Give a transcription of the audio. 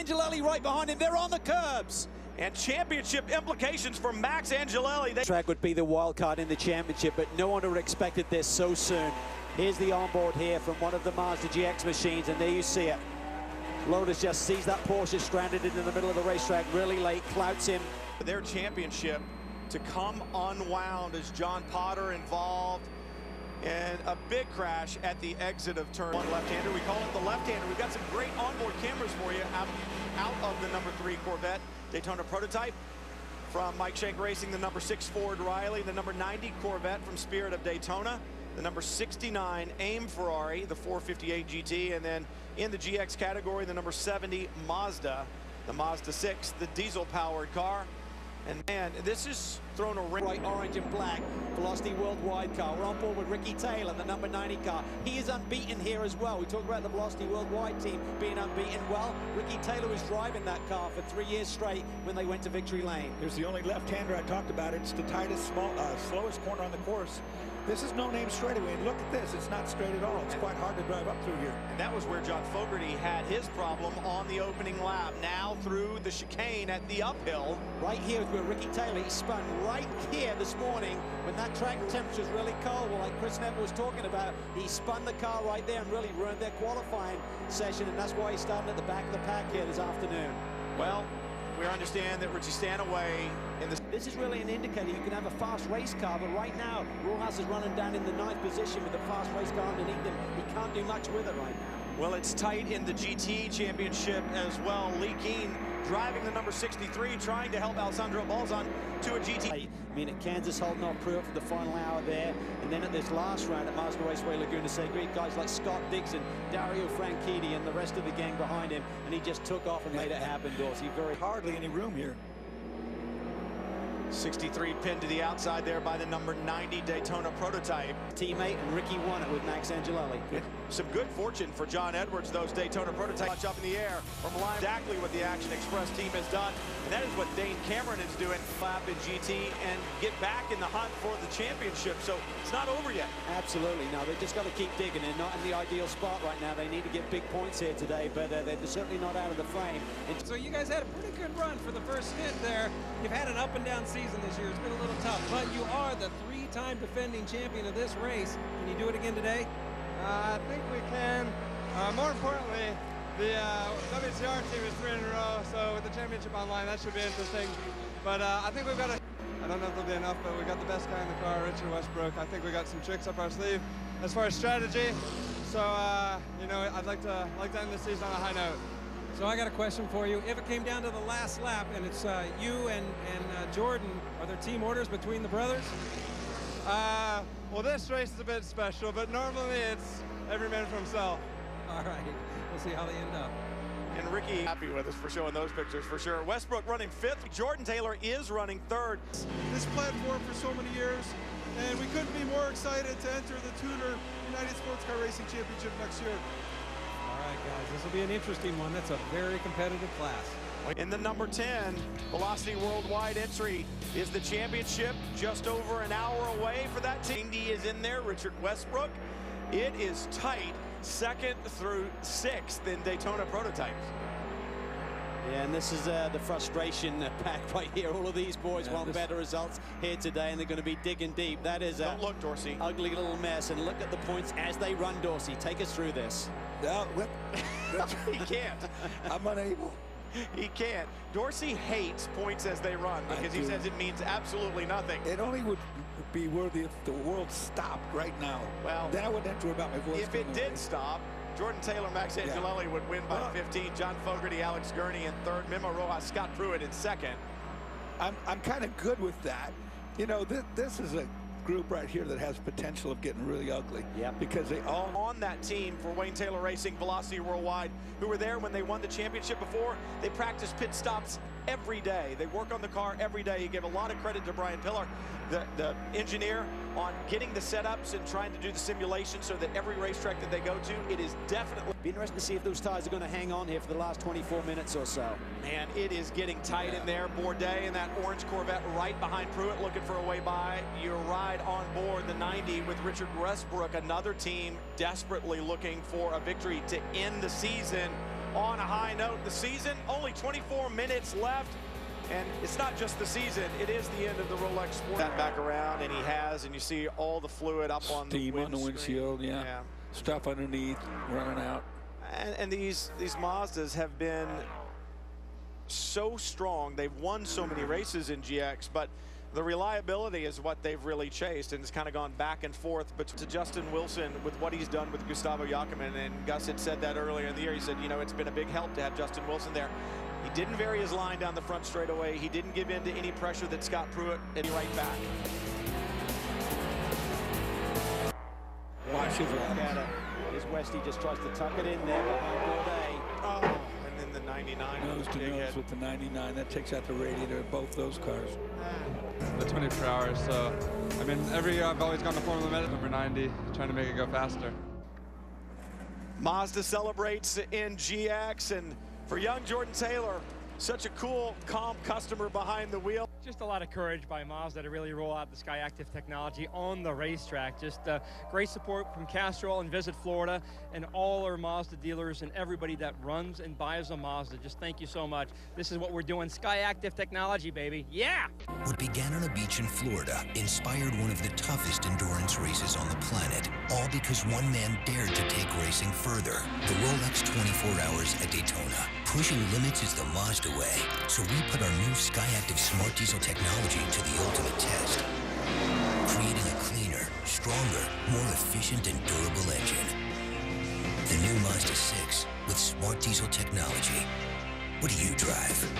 Angelelli right behind him. They're on the curbs. And championship implications for Max Angelelli. Track would be the wild card in the championship, but no one would have expected this so soon. Here's the onboard here from one of the Mazda GX machines, and there you see it. Lotus just sees that Porsche stranded in the middle of the racetrack really late, clouts him. Their championship to come unwound as John Potter involved in a big crash at the exit of turn one left-hander. We call it the left-hander. We've got some great onboard cameras for you out of the number 3 Corvette Daytona prototype. From Mike Shank Racing, the number 6 Ford Riley, the number 90 Corvette from Spirit of Daytona, the number 69 AIM Ferrari, the 458 GT, and then in the GX category, the number 70 Mazda, the Mazda 6, the diesel-powered car. And man, this is thrown a ring. Bright orange and black, Velocity Worldwide car. We're on board with Ricky Taylor, the number 90 car. He is unbeaten here as well. We talked about the Velocity Worldwide team being unbeaten. Well, Ricky Taylor was driving that car for 3 years straight when they went to victory lane. Here's the only left-hander I talked about. It's the tightest, slowest corner on the course. This is no name straightaway. Look at this. It's not straight at all. It's quite hard to drive up through here. And that was where John Fogerty had his problem on the opening lap. Now through the chicane at the uphill. Right here is where Ricky Taylor, he spun right here this morning when that track temperature was really cold. Well, like Chris Neville was talking about, he spun the car right there and really ruined their qualifying session. And that's why he's starting at the back of the pack here this afternoon. Well, we understand that Richie Stanaway in this. This is really an indicator you can have a fast race car, but right now, Rojas is running down in the 9th position with a fast race car underneath him. He can't do much with it right now. Well, it's tight in the GT championship as well. Lee Keen driving the number 63, trying to help Alessandro Balzan to a GT. I mean, at Kansas holding off Pruitt for the final hour there, and then at this last round at Mazda Raceway Laguna Seca, guys like Scott Dixon, Dario Franchitti, and the rest of the gang behind him, and he just took off and made it happen, Dorsey. Hardly any room here. 63 pinned to the outside there by the number 90 Daytona prototype. Teammate, and Ricky won it with Max Angelelli. Some good fortune for John Edwards, those Daytona prototypes up in the air from line. Exactly what the Action Express team has done, and that is what Dane Cameron is doing. Lap in GT and get back in the hunt for the championship, so it's not over yet. Absolutely, no, they've just got to keep digging. They're not in the ideal spot right now. They need to get big points here today, but they're certainly not out of the frame. So you guys had a pretty good run for the first stint there. You've had an up and down season this year. It's been a little tough, but you are the 3-time defending champion of this race. Can you do it again today? I think we can. More importantly, the WCR team is 3 in a row, so with the championship online, that should be interesting. But I think we've got I don't know if there'll be enough, but we got the best guy in the car, Richard Westbrook. I think we got some tricks up our sleeve as far as strategy. So, you know, I'd like to end the season on a high note. So I got a question for you. If it came down to the last lap and it's you and Jordan, are there team orders between the brothers? Well, this race is a bit special, but normally it's every man for himself. All right, we'll see how they end up. And Ricky happy with us for showing those pictures for sure. Westbrook running 5th. Jordan Taylor is running 3rd. This platform for so many years, and we couldn't be more excited to enter the Tudor United Sports Car Racing Championship next year. All right, guys, this will be an interesting one. That's a very competitive class. In the number 10 Velocity Worldwide entry is the championship, just over an hour away for that team. He is in there, Richard Westbrook. It is tight, 2nd through 6th in Daytona prototypes. Yeah, and this is the frustration pack right here. All of these boys want better results here today, and they're going to be digging deep. That is a Don't look, Dorsey. Ugly little mess, and look at the points as they run, Dorsey. Take us through this. He can't. I'm unable. He can't. Dorsey hates points as they run because he says it means absolutely nothing. It only would be worthy if the world stopped right now. Well, then I would enter about my voice. If it did stop, Jordan Taylor, Max Angelelli would win by 15. John Fogerty, Alex Gurney in 3rd. Memo Rojas, Scott Pruitt in 2nd. I'm kind of good with that. You know, this is a group right here that has potential of getting really ugly. Yeah. Because they all on that team for Wayne Taylor Racing, Velocity Worldwide, who were there when they won the championship before. They practice pit stops every day. They work on the car every day. You give a lot of credit to Brian Pillar, the engineer, on getting the setups and trying to do the simulation so that every racetrack that they go to, it is definitely. Be interesting to see if those tires are going to hang on here for the last 24 minutes or so. Man, it is getting tight in there. Bourdais in that orange Corvette right behind Pruitt looking for a way by. Your ride on board the 90 with Richard Westbrook, another team desperately looking for a victory to end the season on a high note. The season, only 24 minutes left. And it's not just the season, it is the end of the Rolex sport. That back around, and he has, and you see all the fluid up on the Steam on the windshield, yeah. Stuff underneath, running out. And these Mazdas have been so strong. They've won so many races in GX, but the reliability is what they've really chased, and it's kind of gone back and forth. But to Justin Wilson with what he's done with Gustavo Jacquemin, and Gus had said that earlier in the year. He said, you know, it's been a big help to have Justin Wilson there. He didn't vary his line down the front straightaway. He didn't give in to any pressure that Scott Pruitt, and he right back. Watch his Look at it. Here's Westy, just tries to tuck it in there behind Bourdais. Oh, and then the 99. nose to nose with the 99. That takes out the radiator of both those cars. The 24 hours, so I mean, every year I've always gone to Formula Med number 90, trying to make it go faster. Mazda celebrates in GX, and for young Jordan Taylor, such a cool, calm customer behind the wheel. Just a lot of courage by Mazda to really roll out the SkyActiv technology on the racetrack. Just great support from Castrol and Visit Florida and all our Mazda dealers and everybody that runs and buys a Mazda. Just thank you so much. This is what we're doing. SkyActiv technology, baby. Yeah! What began on a beach in Florida inspired one of the toughest endurance races on the planet, all because one man dared to take racing further. The Rolex 24 Hours at Daytona. Pushing limits is the Mazda way, so we put our new SkyActiv Smart Diesel technology to the ultimate test, creating a cleaner, stronger, more efficient and durable engine. The new Mazda 6 with Smart Diesel technology. What do you drive?